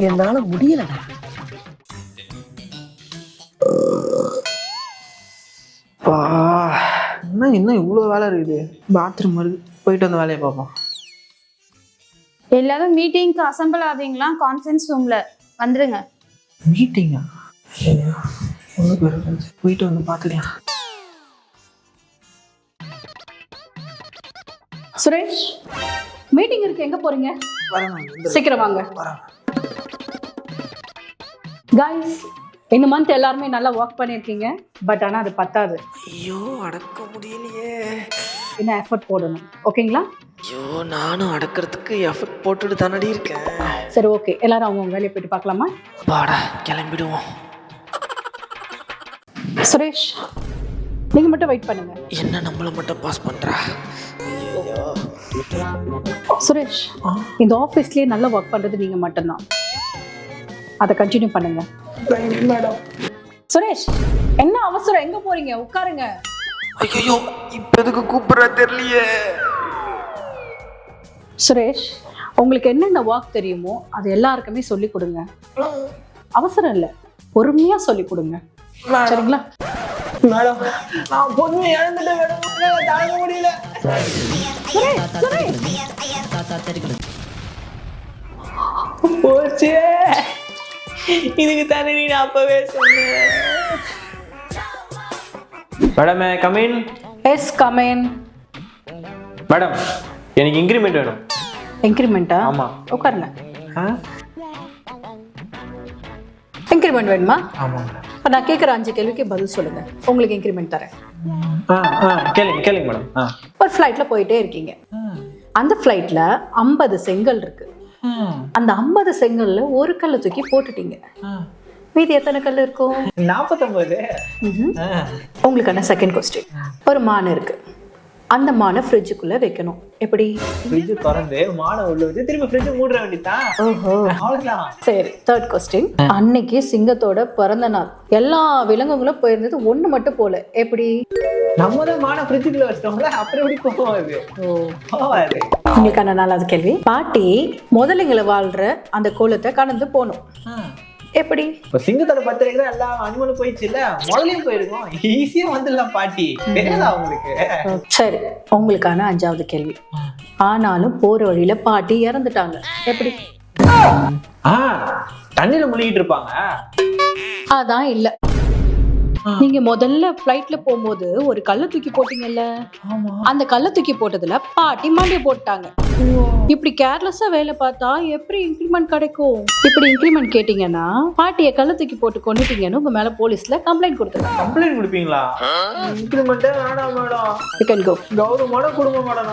என்னால முடியலடா. என்ன இன்னும் இவ்வளோ வேலை இருக்குது. பாத்ரூம் வருது, போயிட்டு வந்து வேலையை பார்ப்போம். எல்லாரும் மீட்டிங்க்கு அசம்பிள் ஆவீங்களா? கான்ஃபரன்ஸ் ரூம்ல வந்துருங்க. மீட்டிங்கா? போயிட்டு வந்து பார்த்துக்கலாம். சுரேஷ், மீட்டிங் இருக்கு, எங்க போறீங்க? சீக்கிரம் வாங்க. கைஸ், இந்த மந்த் எல்லாருமே நல்லா ஒர்க் பண்ணிருக்கீங்க. பட் ஆனா அது பத்தாது. ஐயோ, அடக்க முடியலையே. இன்னும் எஃபர்ட் போடணும். ஓகேங்களா? ஐயோ, நானும் அடக்கிறதுக்கு எஃபர்ட் போட்டுட்டு தானடி இருக்கேன். சரி, ஓகே. எல்லாரும் அவங்க வேலையை போயிட்டு பார்க்கலாமா? பாடா, கிளம்பிடுவோம். சுரேஷ், நீங்க மட்டும் வெயிட் பண்ணுங்க. என்ன நம்மள மட்டும் பாஸ் பண்றா? சுரேஷ், இந்த ஆஃபீஸ்லயே நல்லா ஒர்க் பண்றது நீங்க மட்டும்தான். அதை கண்டினியூ பண்ணுங்க. மேடம். சுரேஷ், என்ன அவசரம்? எங்க போறீங்க? உட்காருங்க. ஐயோ, இப்ப எதுக்கு கூப்பிடுற தெரியலையே. சுரேஷ், உங்களுக்கு என்னென்ன ஒர்க் தெரியுமோ அது எல்லாருக்குமே சொல்லி கொடுங்க. அவசரம் இல்லை, பொறுமையா சொல்லி கொடுங்க. சரிங்களா? மேடம், நான் பொண்ணு இழந்துட்டேன் மேடம். தாங்க முடியல. போச்சே, இதுக்கு தானே நீ அப்பவே சொன்னேன். Madam, come in. Yes, come in. Madam, எனக்கு இன்கிரிமெண்ட் வேணும். இன்கிரிமெண்டா? ஆமா. உட்காருங்க. இன்கிரிமெண்ட் வேணுமா? ஆமா. இப்போ நான் கேட்குற 5 கேள்விக்கு பதில் சொல்லுங்க. உங்களுக்கு இன்கிரிமெண்ட் தரேன். கேளுங்க மேடம். ஒரு ஃப்ளைட்ல போயிட்டே இருக்கீங்க. அந்த ஃப்ளைட்ல 50 செங்கல் இருக்கு. அந்த 50 செங்கல்ல ஒரு கல்லை தூக்கி போட்டுட்டீங்க. மீதி எத்தனை கல் இருக்கும்? 49. உங்களுக்கான செகண்ட் கொஸ்டின். ஒரு மான் இருக்கு. அந்த மானை ஃப்ரிட்ஜுக்குள்ள வைக்கணும். எப்படி? ஃப்ரிட்ஜ் திறந்து மானை உள்ள வச்சு திரும்ப ஃப்ரிட்ஜ் மூட வேண்டியதா? ஓஹோ, அவ்வளவுதான். சரி, தேர்ட் கொஸ்டின். அன்னைக்கு சிங்கத்தோட பிறந்த நாள். எல்லா விலங்குகளும் போயிருந்தது, ஒண்ணு மட்டும் போல. எப்படி? நம்ம தான் மானை ஃப்ரிட்ஜுக்குள்ள வச்சிட்டோம்ல, அப்புறம் எப்படி போவாது? போவாது. உங்களுக்கான 4வது கேள்வி. பாட்டி முதலைங்களை வாழ்ற அந்த கோலத்தை கடந்து போகணும். எப்படி? இப்ப சிங்கத்தோட பத்திரிக்கை தான் எல்லா அனிமலும் போயிடுச்சு இல்ல, முதலையும் போயிருக்கோம். ஈஸியா வந்துடலாம் பாட்டி. தெரியாதா உங்களுக்கு? சரி, உங்களுக்கான 5வது கேள்வி. ஆனாலும் போற வழியில பாட்டி இறந்துட்டாங்க. எப்படி? தண்ணியில முழுகிட்டு இருப்பாங்க. அதான் இல்ல. நீங்க முதல்ல ஃப்ளைட்ல போகும்போது ஒரு கல்லை தூக்கி போட்டீங்கல்ல, அந்த கல்லை தூக்கி போட்டதுல பாட்டி மண்டிய போட்டாங்க. இப்படி கேர்லெஸ்ஸா வேலை பார்த்தா எப்படி இன்கிரிமெண்ட் கிடைக்கும்? இப்படி இன்கிரிமெண்ட் கேட்டீங்கன்னா பாட்டியை கல்லை தூக்கி போட்டு கொண்டுட்டீங்கன்னு உங்க மேல போலீஸ்ல கம்ப்ளைண்ட் கொடுத்துருக்காங்க. கம்ப்ளைண்ட் கொடுப்பீங்களா? இன்கிரிமெண்டே வேணாம் மேடம். You can go. கௌரவமான குடும்பம் மேடம்.